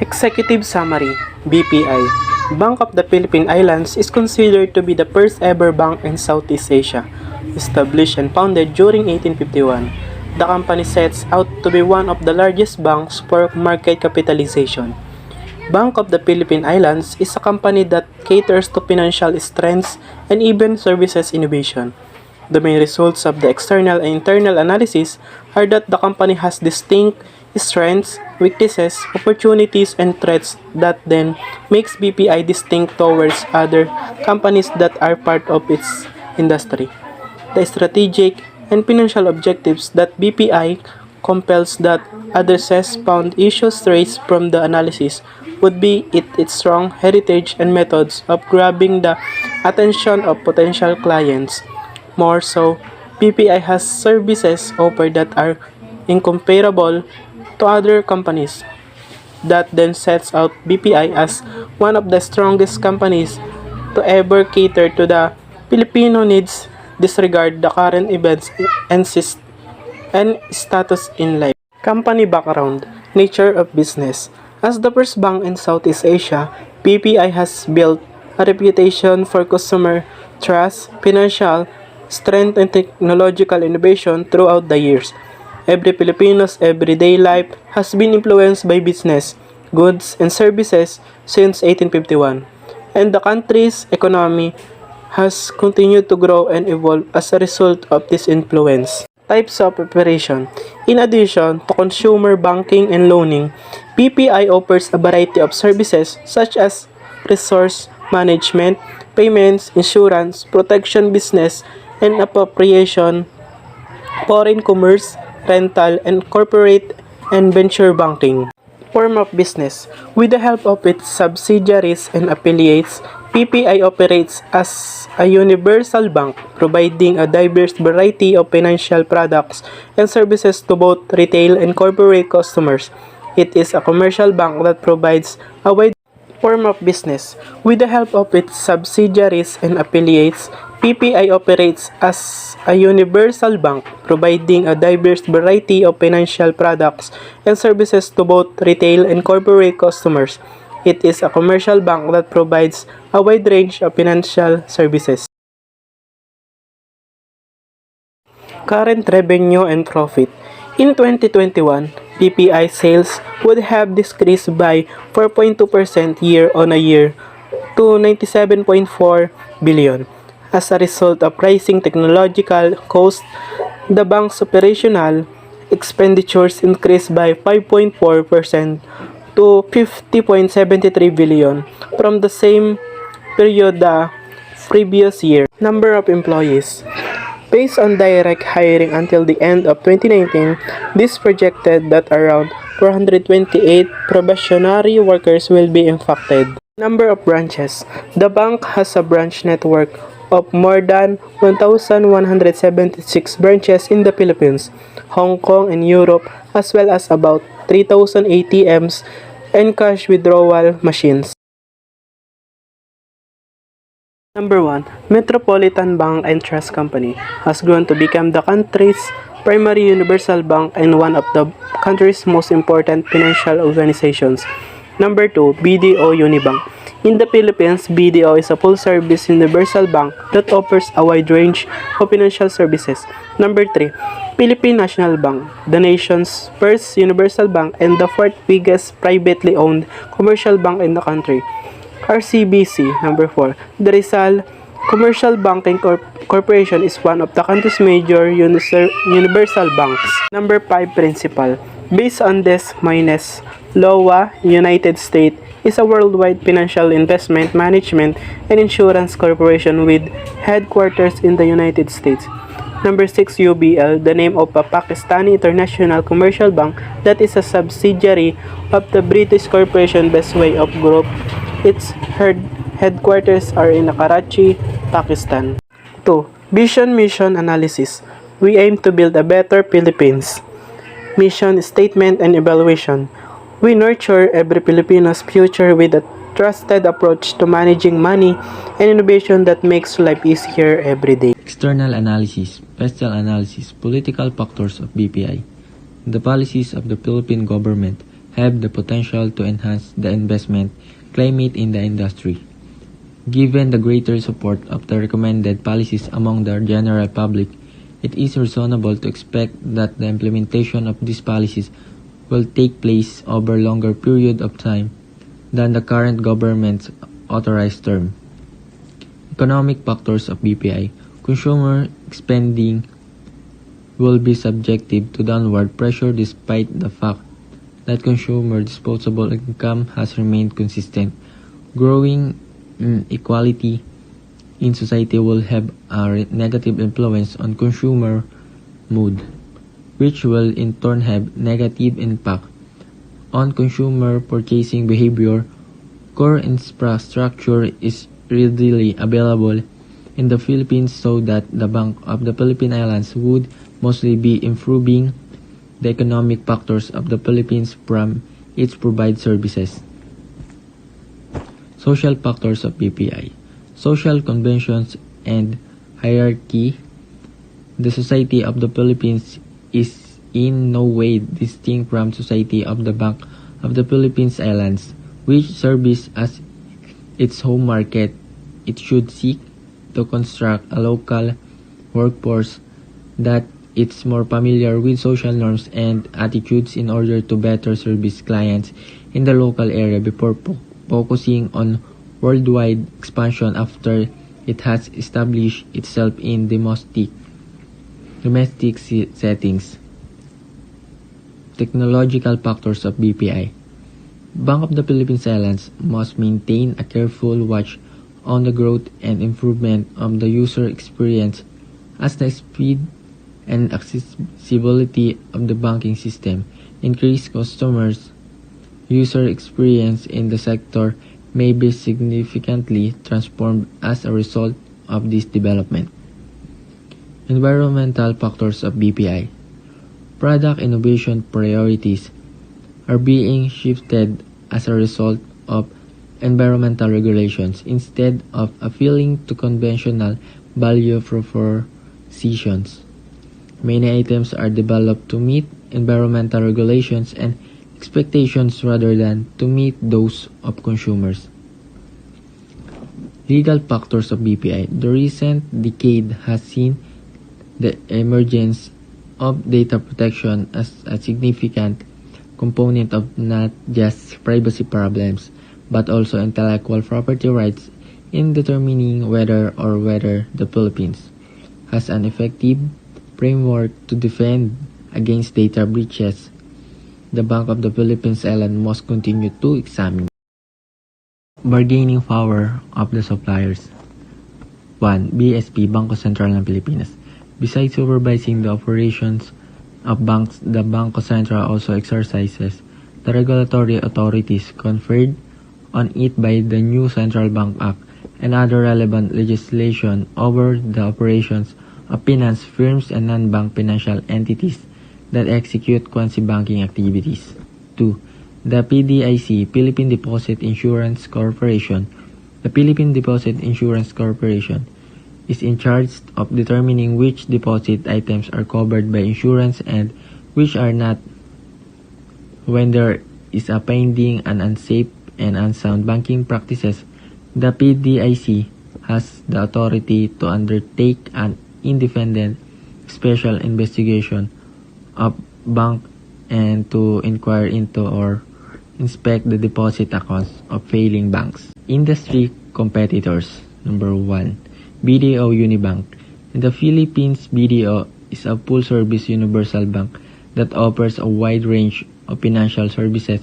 Executive Summary, BPI. Bank of the Philippine Islands is considered to be the first ever bank in Southeast Asia. Established and founded during 1851, the company sets out to be one of the largest banks for market capitalization. Bank of the Philippine Islands is a company that caters to financial strengths and even services innovation. The main results of the external and internal analysis are that the company has distinct strengths, weaknesses, opportunities, and threats that then makes BPI distinct towards other companies that are part of its industry. The strategic and financial objectives that BPI compels that addresses found issues traced from the analysis would be its strong heritage and methods of grabbing the attention of potential clients. More so, BPI has services offered that are incomparable to other companies. That then sets out BPI as one of the strongest companies to ever cater to the Filipino needs, disregard the current events and status in life. Company background, nature of business. As the first bank in Southeast Asia, BPI has built a reputation for customer trust, financial strength, and technological innovation throughout the years. Every Filipino's everyday life has been influenced by business, goods, and services since 1851, and the country's economy has continued to grow and evolve as a result of this influence. Types of operation. In addition to consumer banking and loaning, BPI offers a variety of services such as resource management, payments, insurance, protection business, and appropriation, foreign commerce, rental, and corporate and venture banking. Form of business. With the help of its subsidiaries and affiliates, BPI operates as a universal bank, providing a diverse variety of financial products and services to both retail and corporate customers. It is a commercial bank that provides a wide form of business. With the help of its subsidiaries and affiliates, BPI operates as a universal bank, providing a diverse variety of financial products and services to both retail and corporate customers. It is a commercial bank that provides a wide range of financial services. Current revenue and profit. In 2021, BPI sales would have decreased by 4.2% year-on-year to 97.4 billion. As a result of rising technological costs, the bank's operational expenditures increased by 5.4% to 50.73 billion from the same period the previous year. Number of employees. Based on direct hiring until the end of 2019, this projected that around 428 probationary workers will be impacted. Number of branches. The bank has a branch network of more than 1,176 branches in the Philippines, Hong Kong, and Europe, as well as about 3,000 ATMs and cash withdrawal machines. Number 1. Metropolitan Bank and Trust Company has grown to become the country's primary universal bank and one of the country's most important financial organizations. Number 2. BDO Unibank. In the Philippines, BDO is a full-service universal bank that offers a wide range of financial services. Number 3. Philippine National Bank, the nation's first universal bank and the fourth biggest privately owned commercial bank in the country. RCBC. Number 4. The Rizal Commercial Banking Corporation is one of the country's major universal banks. Number 5. Principal. Based on this minus LOA, United States is a worldwide financial investment management and insurance corporation with headquarters in the United States. Number 6. UBL, the name of a Pakistani international commercial bank that is a subsidiary of the British corporation Bestway of Group. Its headquarters are in Karachi, Pakistan. 2. Vision Mission Analysis. We aim to build a better Philippines. Mission Statement and Evaluation. We nurture every Filipino's future with a trusted approach to managing money and innovation that makes life easier every day. External analysis, political factors of BPI. The policies of the Philippine government have the potential to enhance the investment climate in the industry. Given the greater support of the recommended policies among the general public, it is reasonable to expect that the implementation of these policies will take place over a longer period of time than the current government's authorized term. Economic factors of BPI. Consumer spending will be subjected to downward pressure despite the fact that consumer disposable income has remained consistent. Growing inequality in society will have a negative influence on consumer mood, which will in turn have negative impact on consumer purchasing behavior. Core infrastructure is readily available in the Philippines so that the Bank of the Philippine Islands would mostly be improving the economic factors of the Philippines from its provide services. Social factors of BPI. Social conventions and hierarchy. The society of the Philippines is in no way distinct from society of the Bank of the Philippines Islands, which serves as its home market. It should seek to construct a local workforce that is more familiar with social norms and attitudes in order to better service clients in the local area before focusing on worldwide expansion after it has established itself in domestic settings. Technological factors of BPI. Bank of the Philippines Islands must maintain a careful watch on the growth and improvement of the user experience as the speed and accessibility of the banking system increase. Customers' user experience in the sector may be significantly transformed as a result of this development. Environmental factors of BPI. Product innovation priorities are being shifted as a result of environmental regulations instead of appealing to conventional value propositions. Many items are developed to meet environmental regulations and expectations rather than to meet those of consumers. Legal factors of BPI. The recent decade has seen the emergence of data protection as a significant component of not just privacy problems, but also intellectual property rights in determining whether the Philippines has an effective framework to defend against data breaches. The Bank of the Philippines Islands must continue to examine bargaining power of the suppliers. 1. BSP, Bangko Sentral ng Pilipinas. Besides supervising the operations of banks, the Bangko Sentral also exercises the regulatory authorities conferred on it by the new Central Bank Act and other relevant legislation over the operations of finance firms and non-bank financial entities that execute quasi-banking activities. 2. The PDIC, Philippine Deposit Insurance Corporation. The Philippine Deposit Insurance Corporation is in charge of determining which deposit items are covered by insurance and which are not. When there is a finding an unsafe and unsound banking practices, the PDIC has the authority to undertake an independent special investigation of bank and to inquire into or inspect the deposit accounts of failing banks. Industry competitors. Number 1. BDO Unibank. In the Philippines, BDO is a full-service universal bank that offers a wide range of financial services.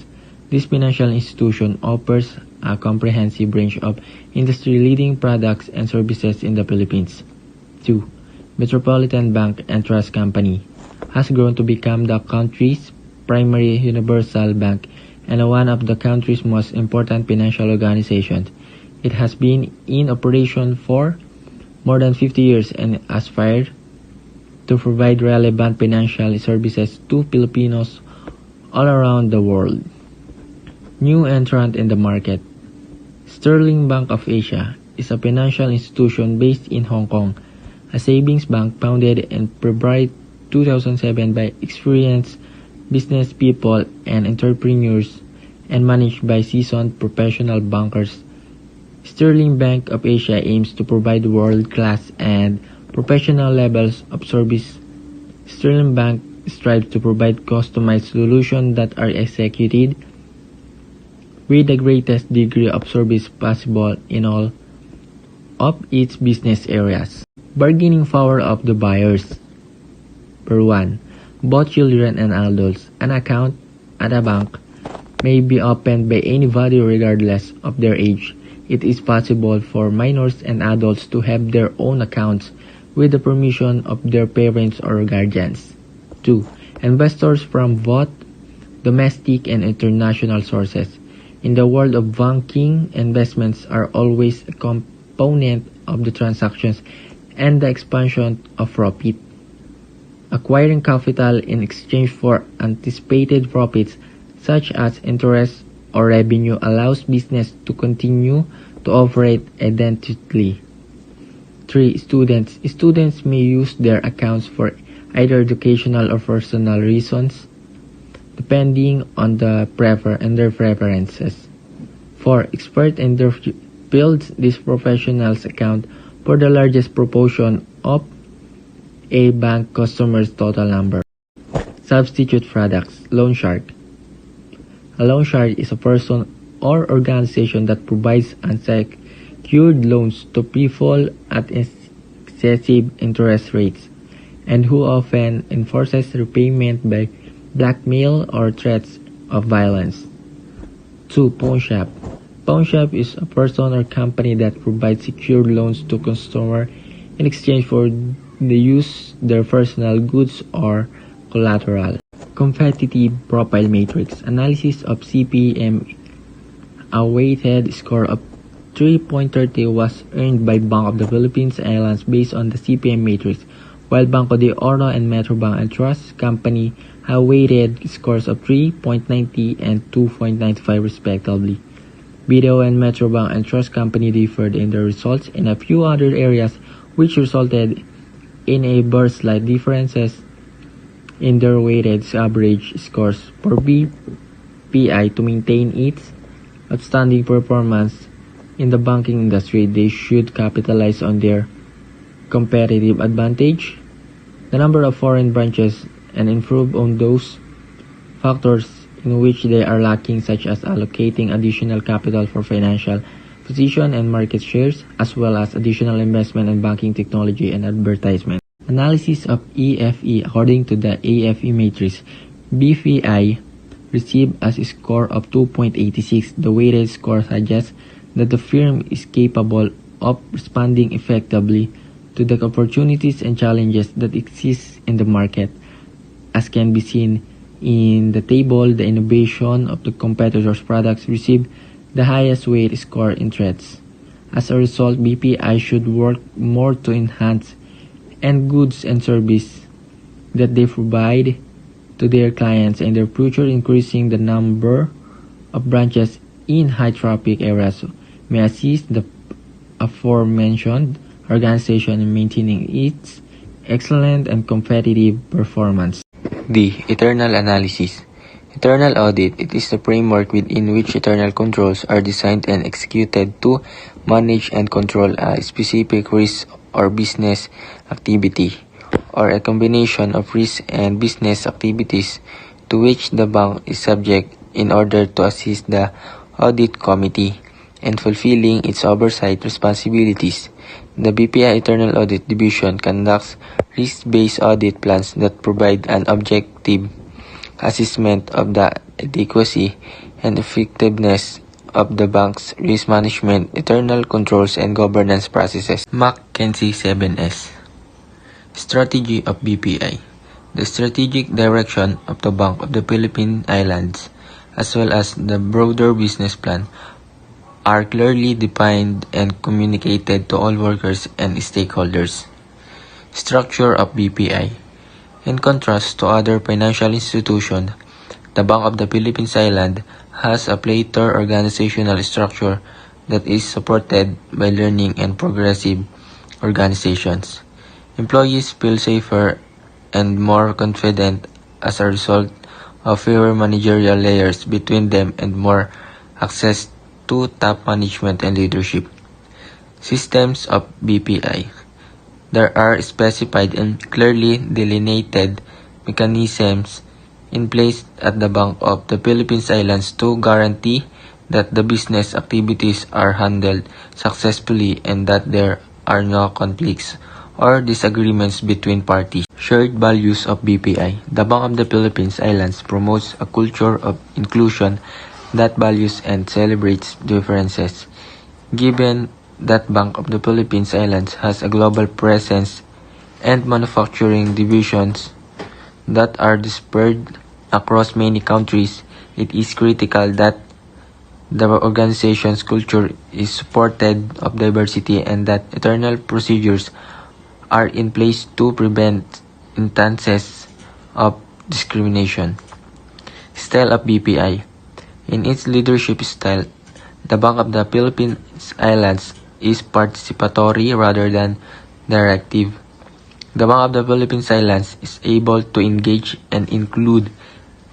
This financial institution offers a comprehensive range of industry-leading products and services in the Philippines. 2. Metropolitan Bank and Trust Company has grown to become the country's primary universal bank and one of the country's most important financial organizations. It has been in operation for more than 50 years and aspires to provide relevant financial services to Filipinos all around the world. New entrant in the market. Sterling Bank of Asia is a financial institution based in Hong Kong, a savings bank founded in February 2007 by experienced business people, and entrepreneurs, and managed by seasoned professional bankers. Sterling Bank of Asia aims to provide world-class and professional levels of service. Sterling Bank strives to provide customized solutions that are executed with the greatest degree of service possible in all of its business areas. Bargaining power of the buyers. Per 1. Both children and adults. An account at a bank may be opened by anybody regardless of their age. It is possible for minors and adults to have their own accounts with the permission of their parents or guardians. 2. Investors from both domestic and international sources. In the world of banking, investments are always a component of the transactions and the expansion of profit. Acquiring capital in exchange for anticipated profits such as interest or revenue allows business to continue to operate indefinitely. 3. Students. Students may use their accounts for either educational or personal reasons, depending on their preferences. 4. Experts in their fields. These professionals account for the largest proportion of a bank customer's total number. Substitute products. Loan shark. A loan shark is a person or organization that provides unsecured loans to people at excessive interest rates and who often enforces repayment by blackmail or threats of violence. 2. Pawn shop. Pawn shop is a person or company that provides secured loans to customers in exchange for the use their personal goods or collateral. Competitive profile matrix. Analysis of CPM. A weighted score of 3.30 was earned by Bank of the Philippines Islands based on the CPM matrix, while Banco de Oro and Metrobank and Trust Company have weighted scores of 3.90 and 2.95 respectively. BDO and Metrobank and Trust Company differed in their results in a few other areas, which resulted in a slight differences in their weighted average scores. For BPI to maintain its outstanding performance in the banking industry, they should capitalize on their competitive advantage, the number of foreign branches, and improve on those factors in which they are lacking, such as allocating additional capital for financial position and market shares, as well as additional investment in banking technology and advertisement. Analysis of EFE. According to the AFE matrix, BPI received as a score of 2.86. The weighted score suggests that the firm is capable of responding effectively to the opportunities and challenges that exist in the market. As can be seen in the table, the innovation of the competitors' products received the highest weight score in threats. As a result, BPI should work more to enhance and goods and service that they provide to their clients and their future, increasing the number of branches in high traffic areas may assist the aforementioned organization in maintaining its excellent and competitive performance. D. Internal analysis. Internal audit. It is the framework within which internal controls are designed and executed to manage and control a specific risk or business activity, or a combination of risk and business activities to which the bank is subject in order to assist the audit committee in fulfilling its oversight responsibilities. The BPI Internal Audit Division conducts risk-based audit plans that provide an objective assessment of the adequacy and effectiveness of the bank's risk management, internal controls, and governance processes. Mackenzie 7S. Strategy of BPI. The strategic direction of the Bank of the Philippine Islands, as well as the broader business plan, are clearly defined and communicated to all workers and stakeholders. Structure of BPI. In contrast to other financial institutions, the Bank of the Philippine Islands has a flatter organizational structure that is supported by learning and progressive organizations. Employees feel safer and more confident as a result have fewer managerial layers between them and more access to top management and leadership. Systems of BPI. There are specified and clearly delineated mechanisms in place at the Bank of the Philippines Islands to guarantee that the business activities are handled successfully and that there are no conflicts or disagreements between parties. Shared values of BPI. The Bank of the Philippines Islands promotes a culture of inclusion that values and celebrates differences. Given that Bank of the Philippines Islands has a global presence and manufacturing divisions that are dispersed across many countries, it is critical that the organization's culture is supported of diversity and that internal procedures are in place to prevent instances of discrimination. Style of BPI. In its leadership style, the Bank of the Philippines Islands is participatory rather than directive. The Bank of the Philippines Islands is able to engage and include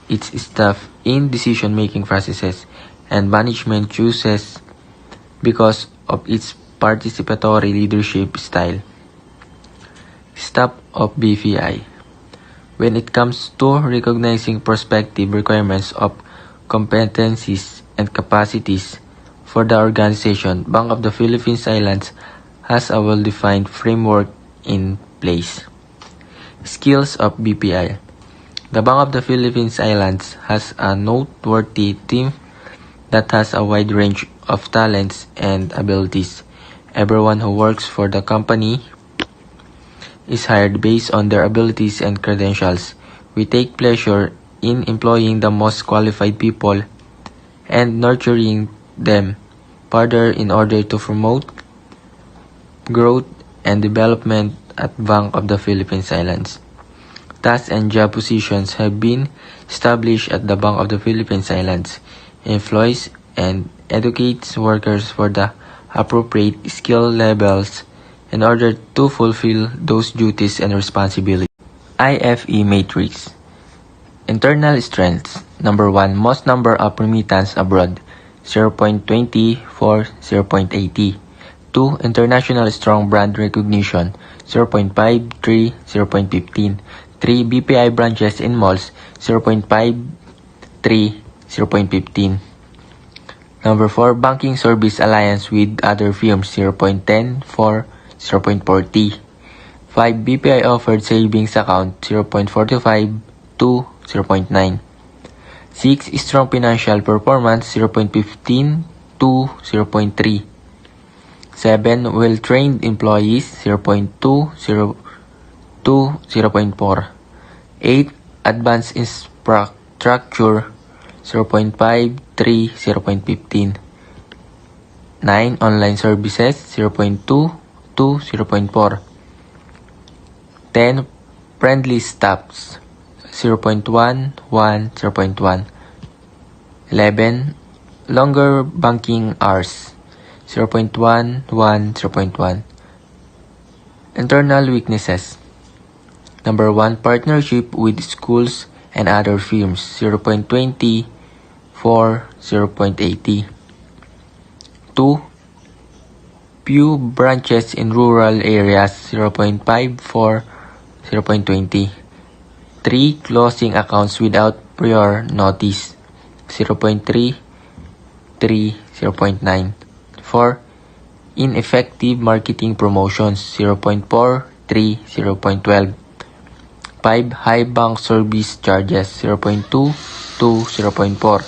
its staff in decision-making processes and management choices because of its participatory leadership style. Staff of BPI. When it comes to recognizing prospective requirements of competencies and capacities for the organization, Bank of the Philippines Islands has a well-defined framework in place. Skills of BPI. The Bank of the Philippines Islands has a noteworthy team that has a wide range of talents and abilities. Everyone who works for the company is hired based on their abilities and credentials. We take pleasure in employing the most qualified people and nurturing them further in order to promote growth and development at Bank of the Philippines Islands. Tasks and job positions have been established at the Bank of the Philippines Islands. Employs and educates workers for the appropriate skill levels in order to fulfill those duties and responsibilities. IFE Matrix. Internal strengths. Number 1. Most number of remittance abroad, 0.20 for 0.80. 2. International strong brand recognition, 0.5, 3, 0.15. 3. BPI branches in malls, 0.5, 3, 0.15. Number 4. Banking service alliance with other firms, 0.10 for 0.40. 5. BPI offered savings account, 0.45 to 0.9. 6. Strong financial performance, 0.15 to 0.3. 7. Well-trained employees, 0.2 to 0.4. 8. Advanced infrastructure, 0.5, 3, 0.15. 9. Online services, 0.2 to 0.4. 10. Friendly staffs, 0.1, 1, 0.1. 11. Longer banking hours, 0.1, 1, 0.1. Internal weaknesses. Number 1. Partnership with schools and other firms, 0.20 for 0.80. 2. Few branches in rural areas, 0.5 for 0.20. 3. Closing accounts without prior notice, 0.3, 3, 0.9. 4. Ineffective marketing promotions, 0.4, 3, 0.12. 5. High bank service charges, 0.2 to 0.4.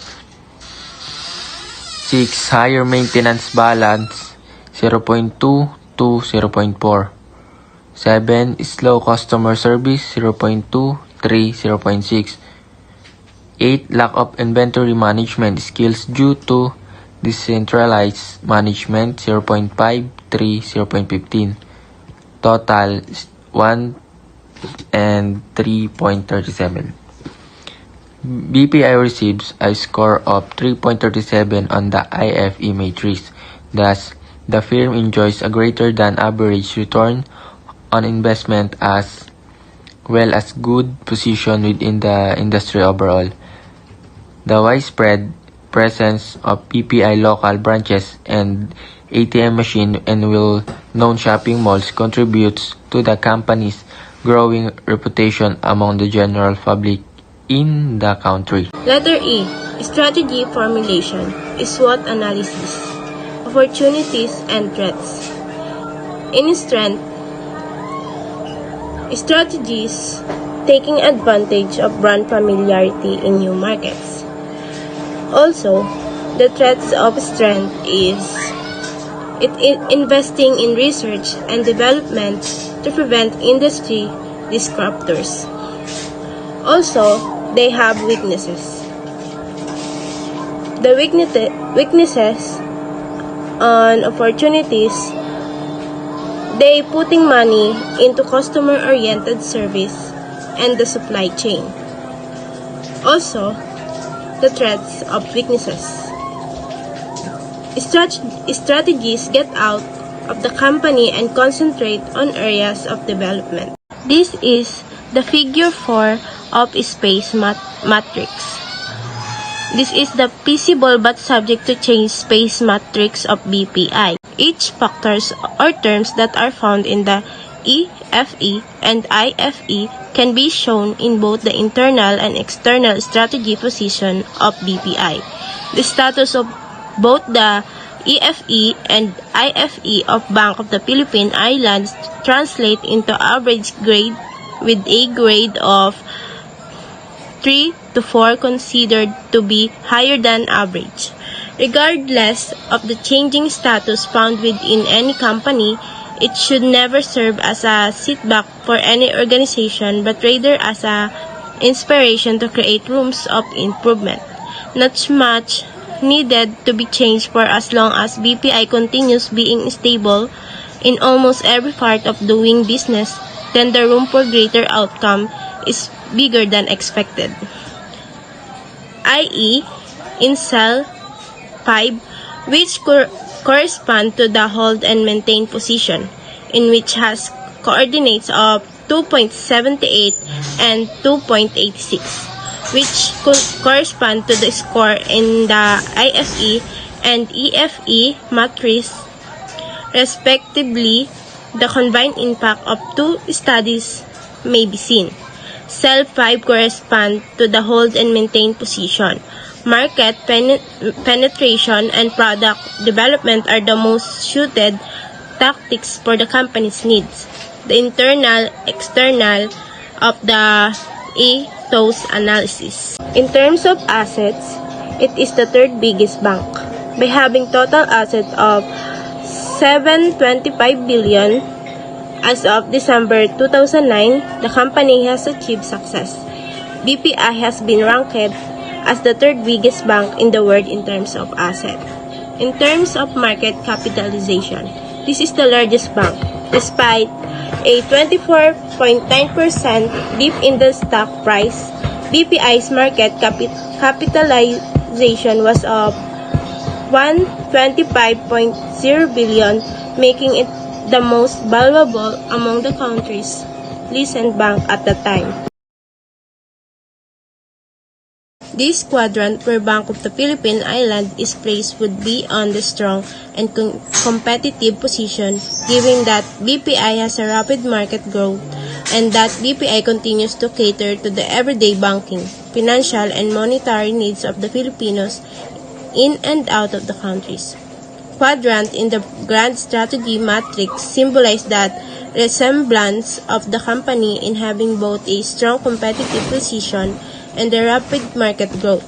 6. Higher maintenance balance, 0.2 to 0.4. 7. Slow customer service, 0.2, 3, 0.6. 8. Lack of inventory management skills due to decentralized management, 0.5, 3, 0.15. Total 1 and 3.37. BPI receives a score of 3.37 on the IFE matrix. Thus, the firm enjoys a greater than average return on investment as well as good position within the industry overall. The widespread presence of BPI local branches and ATM machine and well-known shopping malls contributes to the company's growing reputation among the general public in the country. Letter E. Strategy formulation. SWOT analysis. Opportunities and threats. In strength, strategies taking advantage of brand familiarity in new markets. Also, the threats of strength is investing in research and development to prevent industry disruptors. Also, they have weaknesses. The weaknesses on opportunities, they putting money into customer-oriented service and the supply chain. Also, the threats of weaknesses. Strategies get out of the company and concentrate on areas of development. This is the figure 4 of space matrix. This is the feasible but subject to change space matrix of BPI. Each factors or terms that are found in the EFE and IFE can be shown in both the internal and external strategy position of BPI. The status of both the EFE and IFE of Bank of the Philippine Islands translate into average grade with a grade of 3 to 4 considered to be higher than average. Regardless of the changing status found within any company, it should never serve as a setback for any organization but rather as a inspiration to create rooms of improvement. Not much needed to be changed for as long as BPI continues being stable in almost every part of doing business, then the room for greater outcome is bigger than expected. i.e., in cell 5, which correspond to the hold and maintain position, in which has coordinates of 2.78 and 2.86, which correspond to the score in the IFE and EFE matrix, respectively. The combined impact of two studies may be seen. Cell 5 correspond to the hold and maintain position. Market penetration and product development are the most suited tactics for the company's needs. The internal, external of the ETOS analysis. In terms of assets, it is the third biggest bank by having total assets of 725 billion. As of December 2009, the company has achieved success. BPI has been ranked as the third biggest bank in the world in terms of asset. In terms of market capitalization, this is the largest bank. Despite a 24.9% dip in the stock price, BPI's market capitalization was of 125.0 billion, making it the most valuable among the country's listed bank at the time. This quadrant where Bank of the Philippine Islands is placed would be on the strong and competitive position, given that BPI has a rapid market growth and that BPI continues to cater to the everyday banking, financial, and monetary needs of the Filipinos in and out of the countries. Quadrant in the grand strategy matrix symbolize that resemblance of the company in having both a strong competitive position and a rapid market growth.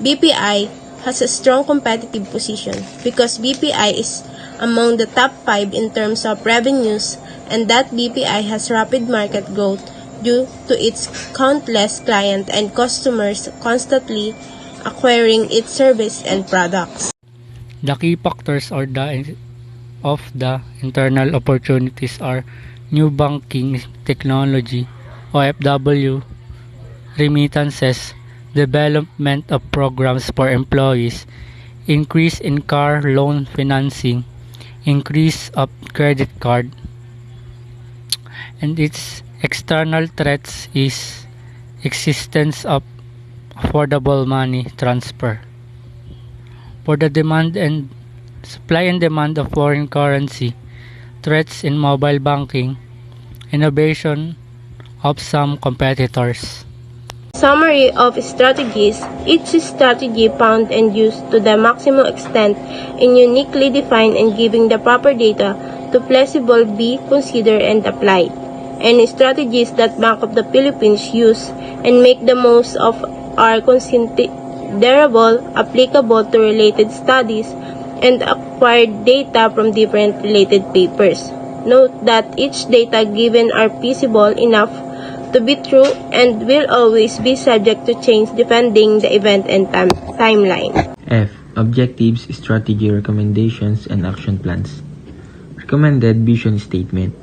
BPI has a strong competitive position because BPI is among the top 5 in terms of revenues and that BPI has rapid market growth due to its countless clients and customers constantly acquiring its service and products. The key factors of the internal opportunities are new banking technology, OFW, remittances, development of programs for employees, increase in car loan financing, increase of credit card, and its external threats is existence of affordable money transfer. For the demand and supply and demand of foreign currency, threats in mobile banking, innovation of some competitors. Summary of strategies. Each strategy found and used to the maximum extent and uniquely defined and giving the proper data to flexible be considered and applied. Any strategies that Bank of the Philippines use and make the most of are considerable, applicable to related studies, and acquired data from different related papers. Note that each data given are feasible enough to be true and will always be subject to change depending the event and timeline. F. Objectives, strategy, recommendations, and action plans. Recommended vision statement.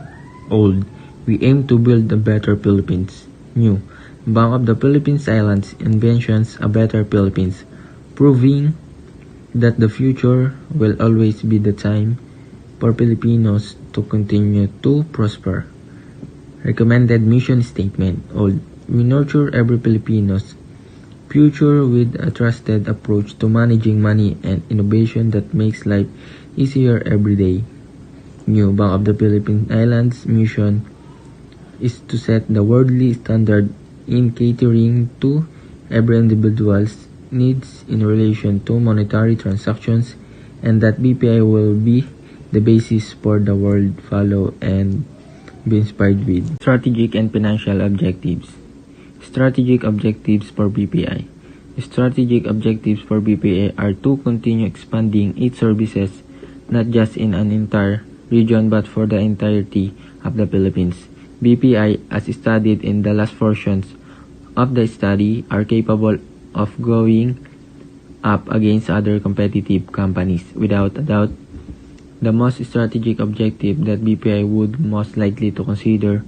Old. We aim to build a better Philippines. New. Bank of the Philippines Islands envisions a better Philippines, proving that the future will always be the time for Filipinos to continue to prosper. Recommended mission statement. Old. We nurture every Filipino's future with a trusted approach to managing money and innovation that makes life easier every day. New. Bank of the Philippine Islands mission is to set the worldly standard in catering to every individual's needs in relation to monetary transactions, and that BPI will be the basis for the world follow and be inspired with. Strategic and financial objectives. Strategic objectives for BPI. Strategic objectives for BPI are to continue expanding its services not just in an entire region but for the entirety of the Philippines. BPI, as studied in the last portions of the study, are capable of going up against other competitive companies. Without a doubt, the most strategic objective that BPI would most likely to consider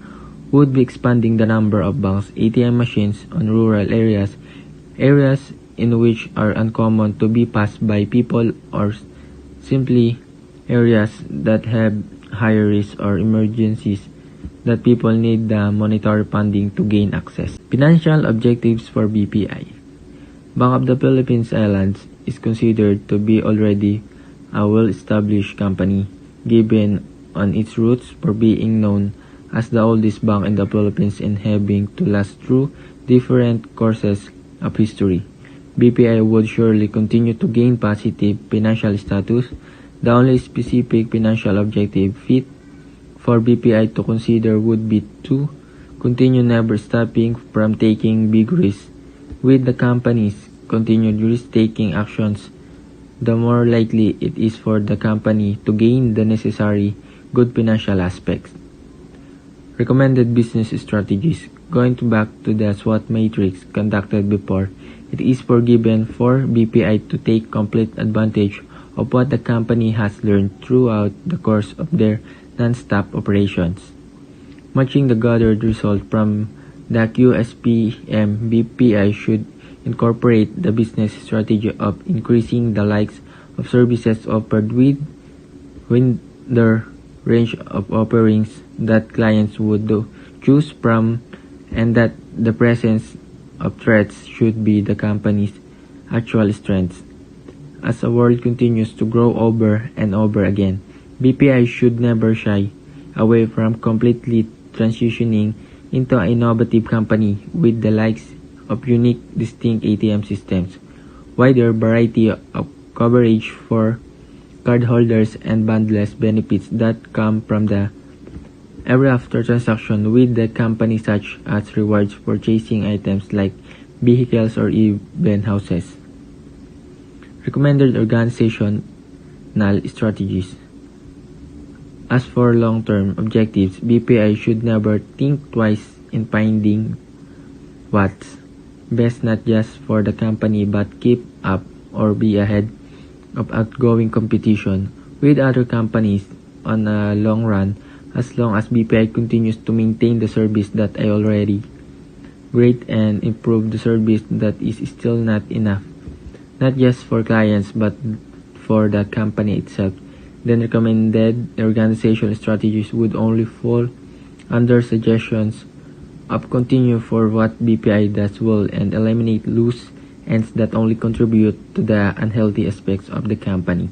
would be expanding the number of banks' ATM machines on rural areas in which are uncommon to be passed by people, or simply areas that have higher risks or emergencies that people need the monetary funding to gain access. Financial objectives for BPI. Bank of the Philippines Islands is considered to be already a well-established company, given on its roots for being known as the oldest bank in the Philippines and having to last through different courses of history. BPI would surely continue to gain positive financial status. The only specific financial objective fit for BPI to consider would be to continue never stopping from taking big risks. With the company's continued risk-taking actions, the more likely it is for the company to gain the necessary good financial aspects. Recommended business strategies. Going back to the SWOT matrix conducted before, it is forgiven for BPI to take complete advantage of what the company has learned throughout the course of their non-stop operations. Matching the gathered result from the QSPM, BPI should incorporate the business strategy of increasing the likes of services offered within the range of offerings that clients would choose from, and that the presence of threats should be the company's actual strengths. As the world continues to grow over and over again, BPI should never shy away from completely transitioning into an innovative company with the likes of unique, distinct ATM systems, wider variety of coverage for cardholders, and boundless benefits that come from the ever after transaction with the company, such as rewards for purchasing items like vehicles or even houses. Recommended organizational strategies. As for long-term objectives, BPI should never think twice in finding what's best not just for the company but keep up or be ahead of outgoing competition with other companies on a long run. As long as BPI continues to maintain the service that I already great and improve the service that is still not enough, not just for clients but for the company itself, then recommended organizational strategies would only fall under suggestions of continue for what BPI does well and eliminate loose ends that only contribute to the unhealthy aspects of the company.